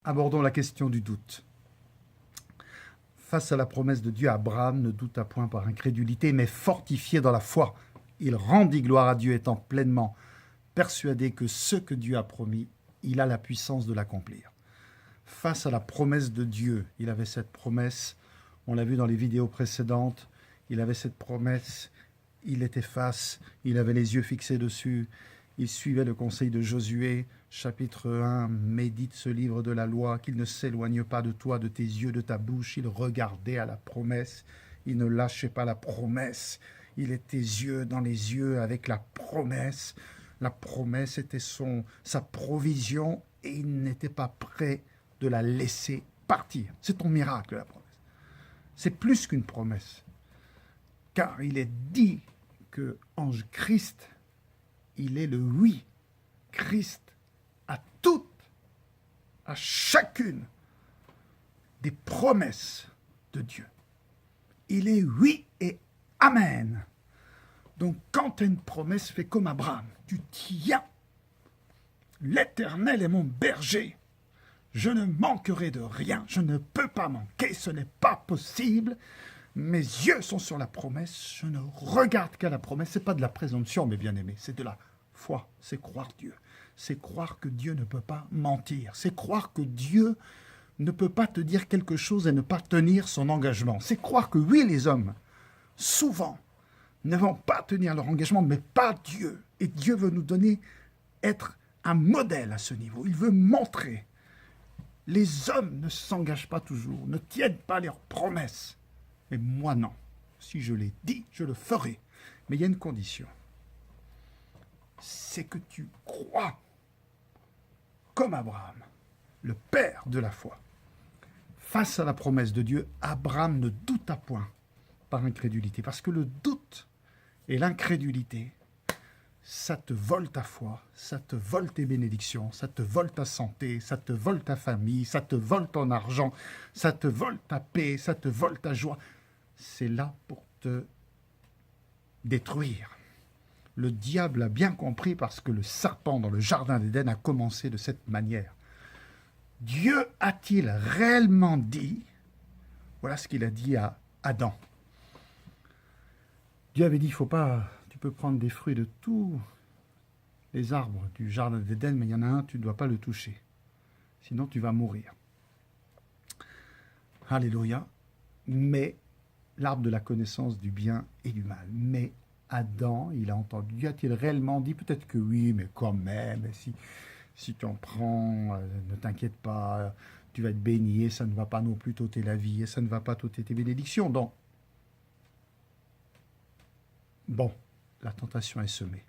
Abordons la question du doute. Face à la promesse de Dieu, Abraham ne douta point par incrédulité, mais fortifié dans la foi. Il rendit gloire à Dieu, étant pleinement persuadé que ce que Dieu a promis, il a la puissance de l'accomplir. Face à la promesse de Dieu, il avait cette promesse, on l'a vu dans les vidéos précédentes, il avait cette promesse, il était face, il avait les yeux fixés dessus, il suivait le conseil de Josué, chapitre 1, médite ce livre de la loi, qu'il ne s'éloigne pas de toi, de tes yeux, de ta bouche. Il regardait à la promesse, il ne lâchait pas la promesse, il était yeux dans les yeux avec la promesse. La promesse était sa provision et il n'était pas prêt de la laisser partir. C'est ton miracle, la promesse. C'est plus qu'une promesse, car il est dit que en Christ, il est le oui. Christ a toutes, à chacune des promesses de Dieu. Il est oui et amen. Donc quand tu as une promesse, fais comme Abraham. Tu tiens. L'Éternel est mon berger. Je ne manquerai de rien. Je ne peux pas manquer. Ce n'est pas possible. Mes yeux sont sur la promesse. Je ne regarde qu'à la promesse. Ce n'est pas de la présomption, mes bien-aimés. C'est de la foi. C'est croire Dieu. C'est croire que Dieu ne peut pas mentir. C'est croire que Dieu ne peut pas te dire quelque chose et ne pas tenir son engagement. C'est croire que oui, les hommes, souvent, ne vont pas tenir leur engagement, mais pas Dieu. Et Dieu veut nous donner, être un modèle à ce niveau. Il veut montrer. Les hommes ne s'engagent pas toujours, ne tiennent pas leurs promesses. Mais moi, non. Si je l'ai dit, je le ferai. Mais il y a une condition. C'est que tu crois, comme Abraham, le père de la foi. Face à la promesse de Dieu, Abraham ne douta point par incrédulité. Parce que le doute et l'incrédulité, ça te vole ta foi, ça te vole tes bénédictions, ça te vole ta santé, ça te vole ta famille, ça te vole ton argent, ça te vole ta paix, ça te vole ta joie. C'est là pour te détruire. Le diable a bien compris parce que le serpent dans le jardin d'Éden a commencé de cette manière. Dieu a-t-il réellement dit, voilà ce qu'il a dit à Adam. Dieu avait dit, il faut pas, tu peux prendre des fruits de tous les arbres du jardin d'Éden, mais il y en a un, tu ne dois pas le toucher. Sinon, tu vas mourir. Alléluia. Mais l'arbre de la connaissance du bien et du mal. Mais Adam, il a entendu. Dieu a-t-il réellement dit? Peut-être que oui, mais quand même, si tu en prends, ne t'inquiète pas, tu vas être béni, et ça ne va pas non plus t'ôter la vie, et ça ne va pas t'ôter tes bénédictions. Donc, bon, la tentation est semée.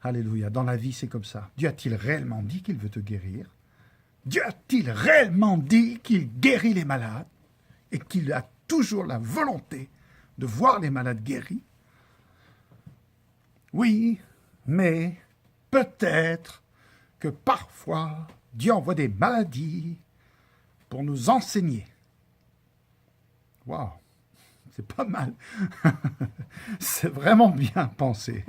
Alléluia. Dans la vie, c'est comme ça. Dieu a-t-il réellement dit qu'il veut te guérir? Dieu a-t-il réellement dit qu'il guérit les malades et qu'il a toujours la volonté de voir les malades guéris? Oui, mais peut-être que parfois, Dieu envoie des maladies pour nous enseigner. Waouh, c'est pas mal. C'est vraiment bien pensé.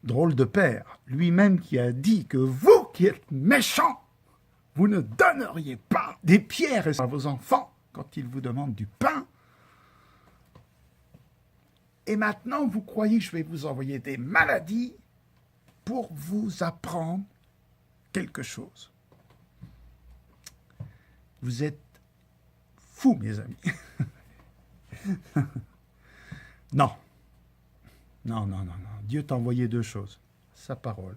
Drôle de père, lui-même qui a dit que vous qui êtes méchants, vous ne donneriez pas des pierres à vos enfants quand ils vous demandent du pain. Et maintenant, vous croyez que je vais vous envoyer des maladies pour vous apprendre quelque chose. Vous êtes fous, mes amis. Non. Non. Dieu t'a envoyé deux choses. Sa parole.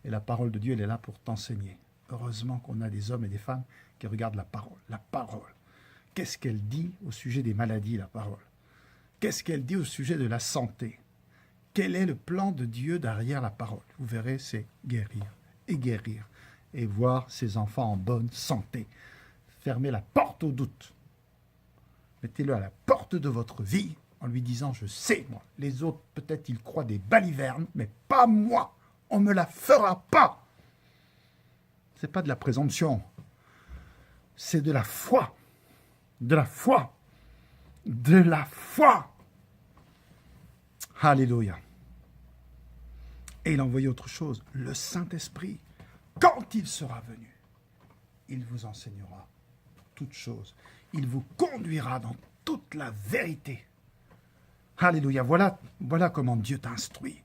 Et la parole de Dieu, elle est là pour t'enseigner. Heureusement qu'on a des hommes et des femmes qui regardent la parole. La parole. Qu'est-ce qu'elle dit au sujet des maladies, la parole? Qu'est-ce qu'elle dit au sujet de la santé? Quel est le plan de Dieu derrière la parole? Vous verrez, c'est guérir et voir ses enfants en bonne santé. Fermez la porte au doute. Mettez-le à la porte de votre vie en lui disant, je sais, moi, les autres, peut-être, ils croient des balivernes, mais pas moi. On ne me la fera pas. Ce n'est pas de la présomption. C'est de la foi. De la foi. De la foi. Alléluia. Et il a envoyé autre chose, le Saint-Esprit, quand il sera venu, il vous enseignera toutes choses. Il vous conduira dans toute la vérité. Alléluia, voilà comment Dieu t'instruit.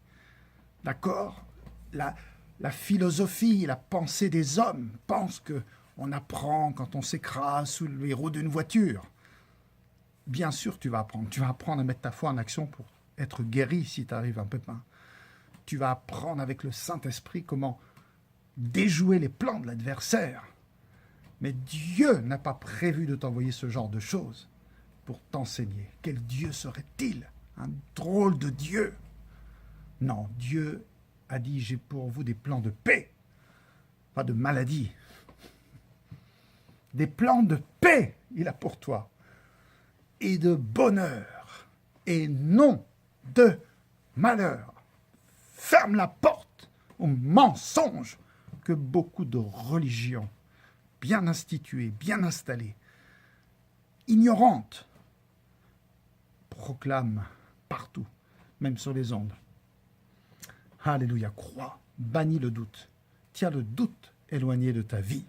D'accord? La philosophie, la pensée des hommes pense qu'on apprend quand on s'écrase sous les roues d'une voiture. Bien sûr, tu vas apprendre. Tu vas apprendre à mettre ta foi en action pour être guéri si tu arrives un pépin. Tu vas apprendre avec le Saint-Esprit comment déjouer les plans de l'adversaire. Mais Dieu n'a pas prévu de t'envoyer ce genre de choses pour t'enseigner. Quel Dieu serait-il? Un drôle de Dieu. Non, Dieu a dit, j'ai pour vous des plans de paix, pas de maladie. Des plans de paix, il a pour toi, et de bonheur, et non de malheur. Ferme la porte au mensonge que beaucoup de religions, bien instituées, bien installées, ignorantes, proclament partout, même sur les ondes. Alléluia, crois, bannis le doute, tiens le doute éloigné de ta vie.